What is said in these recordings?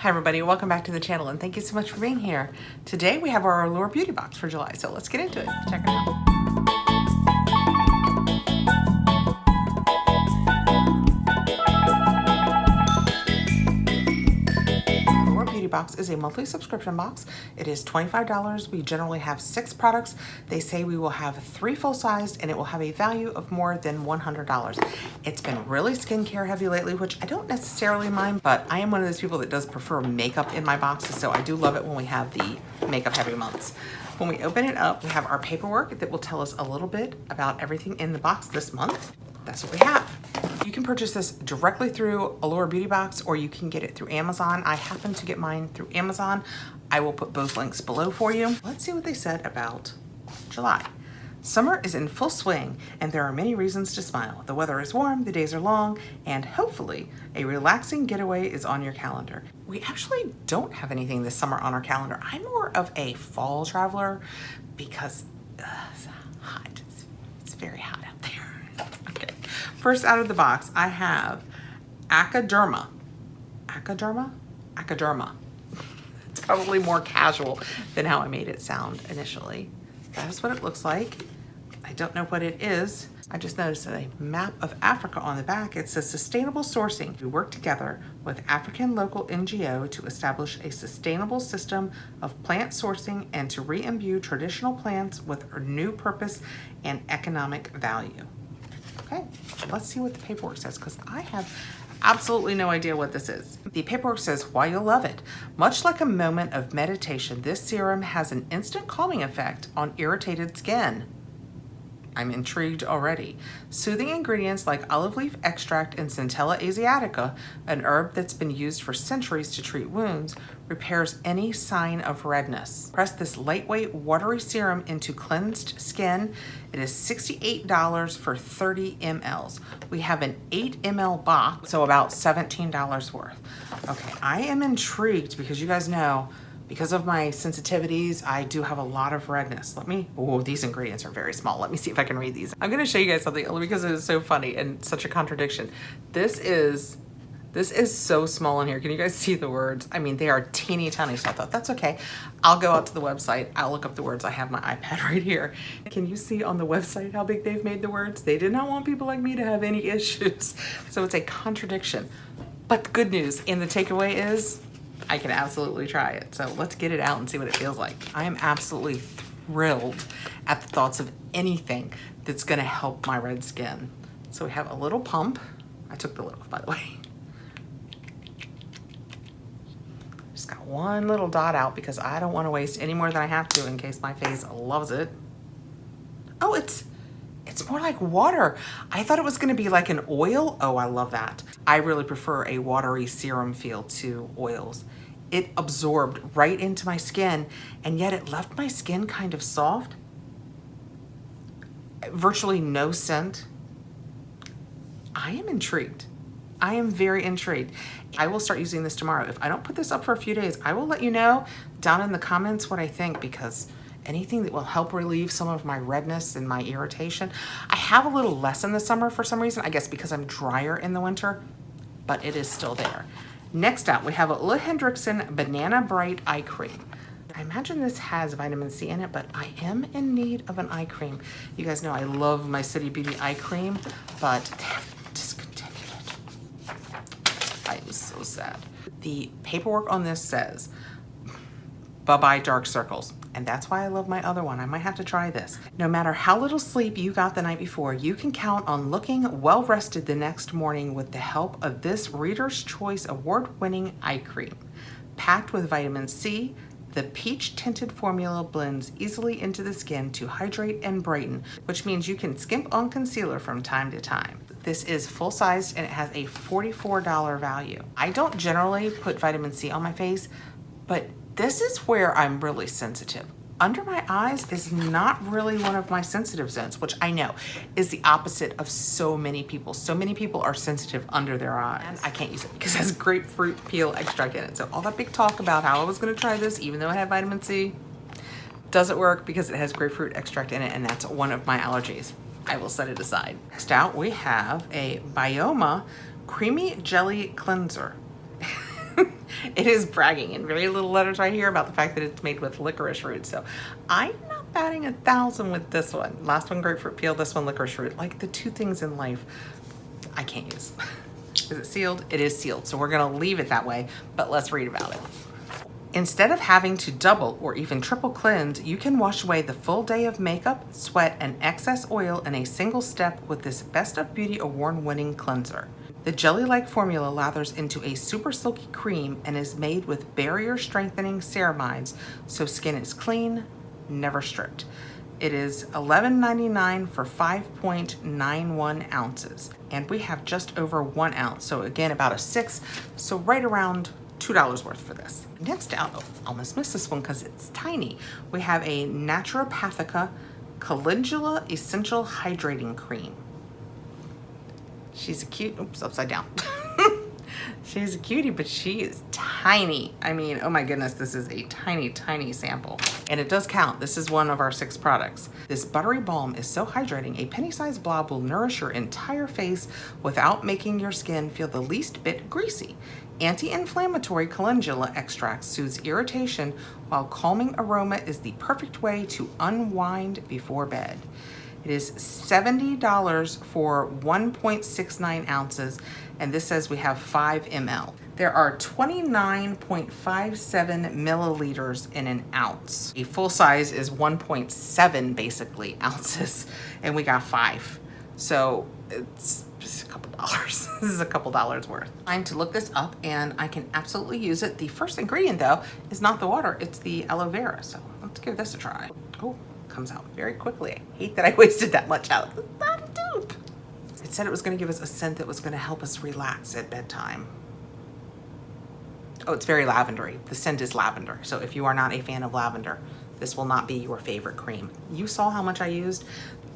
Hi everybody, welcome back to the channel and thank you so much for being here. Today we have our Allure Beauty Box for July, so let's get into it. Check it out. Box is a monthly subscription box. It is $25. We generally have 6 products. They say we will have 3 full-sized and it will have a value of more than $100. It's been really skincare heavy lately, which I don't necessarily mind, but I am one of those people that does prefer makeup in my boxes, so I do love it when we have the makeup heavy months. When we open it up, we have our paperwork that will tell us a little bit about everything in the box this month. That's what we have. You can purchase this directly through Allure Beauty Box or you can get it through Amazon. I happen to get mine through Amazon. I will put both links below for you. Let's see what they said about July. Summer is in full swing and there are many reasons to smile. The weather is warm, the days are long, and hopefully a relaxing getaway is on your calendar. We actually don't have anything this summer on our calendar. I'm more of a fall traveler because it's hot. It's very hot out there. Okay, first out of the box, I have Academa. Academa? Academa. It's probably more casual than how I made it sound initially. That is what it looks like. I don't know what it is. I just noticed a map of Africa on the back. It says sustainable sourcing. We work together with African local NGO to establish a sustainable system of plant sourcing and to re-imbue traditional plants with a new purpose and economic value. Okay, let's see what the paperwork says because I have absolutely no idea what this is. The paperwork says, why you'll love it. Much like a moment of meditation, this serum has an instant calming effect on irritated skin. I'm intrigued already. Soothing ingredients like olive leaf extract and Centella asiatica, an herb that's been used for centuries to treat wounds, repairs any sign of redness. Press this lightweight, watery serum into cleansed skin. It is $68 for 30 mLs. We have an 8 ml box, so about $17 worth. Okay, I am intrigued because you guys know, because of my sensitivities, I do have a lot of redness. Oh, these ingredients are very small. Let me see if I can read these. I'm gonna show you guys something only because it is so funny and such a contradiction. This is so small in here. Can you guys see the words? I mean, they are teeny tiny, so I thought that's okay. I'll go out to the website. I'll look up the words. I have my iPad right here. Can you see on the website how big they've made the words? They did not want people like me to have any issues. So it's a contradiction. But the good news and the takeaway is, I can absolutely try it. So let's get it out and see what it feels like. I am absolutely thrilled at the thoughts of anything that's gonna help my red skin. So we have a little pump. I took the lid off, by the way. Just got one little dot out because I don't wanna waste any more than I have to in case my face loves it. Oh, it's more like water. I thought it was gonna be like an oil. Oh, I love that. I really prefer a watery serum feel to oils. It absorbed right into my skin and yet it left my skin kind of soft. Virtually no scent. I am intrigued. I am very intrigued. I will start using this tomorrow. If I don't put this up for a few days, I will let you know down in the comments what I think because anything that will help relieve some of my redness and my irritation. I have a little less in the summer for some reason, I guess because I'm drier in the winter, but it is still there. Next up, we have a Hendrickson Banana Bright Eye Cream. I imagine this has vitamin C in it, but I am in need of an eye cream. You guys know I love my City Beauty eye cream, but they have discontinued it. I am so sad. The paperwork on this says, bye-bye dark circles. And that's why I love my other one. I might have to try this. No matter how little sleep you got the night before, you can count on looking well-rested the next morning with the help of this Reader's Choice Award-winning eye cream. Packed with vitamin C, the peach-tinted formula blends easily into the skin to hydrate and brighten, which means you can skimp on concealer from time to time. This is full-sized and it has a $44 value. I don't generally put vitamin C on my face, but this is where I'm really sensitive. Under my eyes is not really one of my sensitive zones, which I know is the opposite of so many people. So many people are sensitive under their eyes. And I can't use it because it has grapefruit peel extract in it. So all that big talk about how I was gonna try this, even though it had vitamin C, doesn't work because it has grapefruit extract in it and that's one of my allergies. I will set it aside. Next out, we have a Bioma Creamy Jelly Cleanser. It is bragging in very little letters right here about the fact that it's made with licorice root. So I'm not batting 1,000 with this one. Last one, grapefruit peel. This one, licorice root. Like the two things in life I can't use. Is it sealed? It is sealed. So we're gonna leave it that way, but let's read about it. Instead of having to double or even triple cleanse, you can wash away the full day of makeup, sweat, and excess oil in a single step with this Best of Beauty award-winning cleanser. The jelly-like formula lathers into a super silky cream and is made with barrier-strengthening ceramides, so skin is clean, never stripped. It is $11.99 for 5.91 ounces, and we have just over 1 ounce, so again about a 6, so right around $2 worth for this. Next out, oh, almost missed this one because it's tiny. We have a Naturopathica Calendula Essential Hydrating Cream. She's a cute, oops, upside down. She's a cutie, but she is tiny. I mean, oh my goodness, this is a tiny, tiny sample. And it does count. This is one of our 6 products. This buttery balm is so hydrating, a penny-sized blob will nourish your entire face without making your skin feel the least bit greasy. Anti-inflammatory calendula extract soothes irritation, while calming aroma is the perfect way to unwind before bed. It is $70 for 1.69 ounces, and this says we have 5 ml. There are 29.57 milliliters in an ounce. A full size is 1.7 basically ounces, and we got 5. So it's just a couple dollars. This is a couple dollars worth. Time to look this up, and I can absolutely use it. The first ingredient though is not the water, it's the aloe vera. So let's give this a try. Oh, comes out very quickly. I hate that I wasted that much out. Not a dupe. It said it was gonna give us a scent that was gonna help us relax at bedtime. Oh, it's very lavendery. The scent is lavender. So if you are not a fan of lavender, this will not be your favorite cream. You saw how much I used.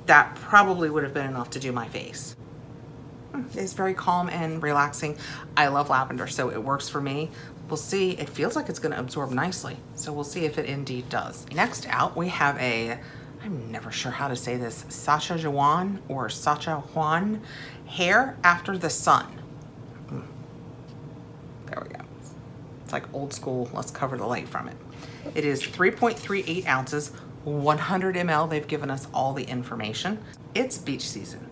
That probably would have been enough to do my face. It's very calm and relaxing. I love lavender, so it works for me. We'll see. It feels like it's going to absorb nicely, so we'll see if it indeed does. Next out, we have I'm never sure how to say this, Sacha Juan or Sacha Juan Hair After the Sun. There we go. It's like old school. Let's cover the light from it. It is 3.38 ounces, 100 ml. They've given us all the information. It's beach season,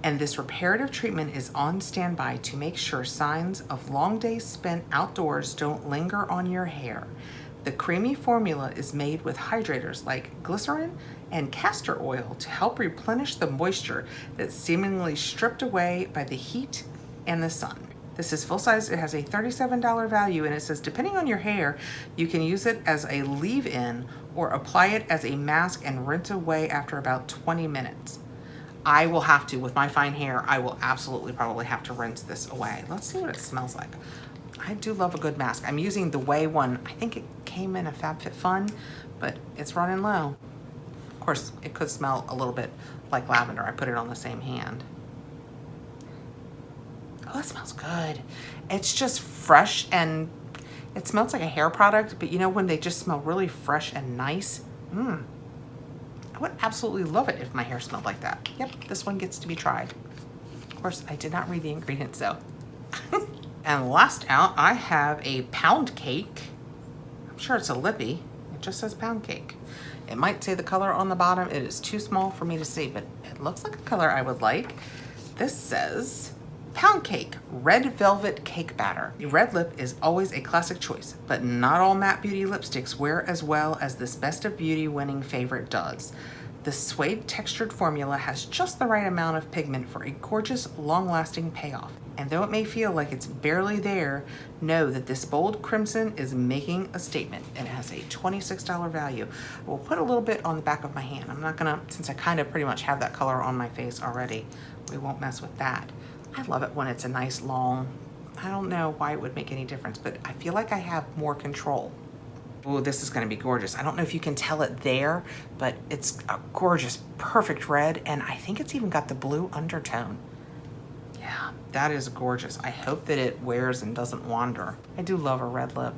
and this reparative treatment is on standby to make sure signs of long days spent outdoors don't linger on your hair. The creamy formula is made with hydrators like glycerin and castor oil to help replenish the moisture that's seemingly stripped away by the heat and the sun. This is full size. It has a $37 value, and it says depending on your hair, you can use it as a leave-in or apply it as a mask and rinse away after about 20 minutes. I will have to, with my fine hair, I will absolutely probably have to rinse this away. Let's see what it smells like. I do love a good mask. I'm using the Way one. I think it came in a FabFitFun, but it's running low. Of course, it could smell a little bit like lavender. I put it on the same hand. Oh, that smells good. It's just fresh, and it smells like a hair product, but you know when they just smell really fresh and nice? I would absolutely love it if my hair smelled like that. Yep, this one gets to be tried. Of course, I did not read the ingredients though. And last out, I have a pound cake. I'm sure it's a lippy. It just says pound cake. It might say the color on the bottom. It is too small for me to see, but it looks like a color I would like. This says pound cake, red velvet cake batter. The red lip is always a classic choice, but not all matte beauty lipsticks wear as well as this Best of Beauty winning favorite does. The suede textured formula has just the right amount of pigment for a gorgeous, long-lasting payoff. And though it may feel like it's barely there, know that this bold crimson is making a statement, and it has a $26 value. We'll put a little bit on the back of my hand. I'm not gonna, since I kind of pretty much have that color on my face already, we won't mess with that. I love it when it's a nice long, I don't know why it would make any difference, but I feel like I have more control. Oh, this is gonna be gorgeous. I don't know if you can tell it there, but it's a gorgeous, perfect red, and I think it's even got the blue undertone. Yeah, that is gorgeous. I hope that it wears and doesn't wander. I do love a red lip.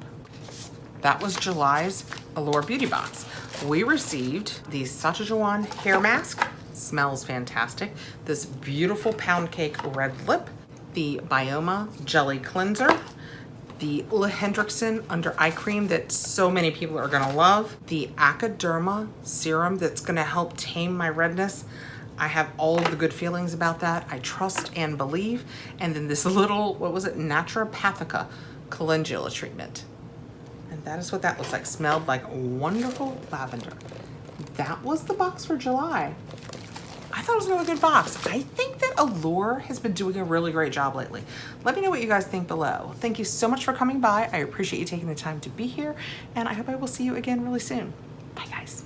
That was July's Allure Beauty Box. We received the Sacha Juan hair mask. Smells fantastic. This beautiful pound cake red lip, the Bioma jelly cleanser, the Hendrickson under eye cream that so many people are gonna love, the Academa serum that's gonna help tame my redness. I have all of the good feelings about that. I trust and believe. And then this little, what was it, naturopathica calendula treatment. And that is what that looks like. Smelled like wonderful lavender. That was the box for July. I thought it was a really good box. I think that Allure has been doing a really great job lately. Let me know what you guys think below. Thank you so much for coming by. I appreciate you taking the time to be here, and I hope I will see you again really soon. Bye, guys.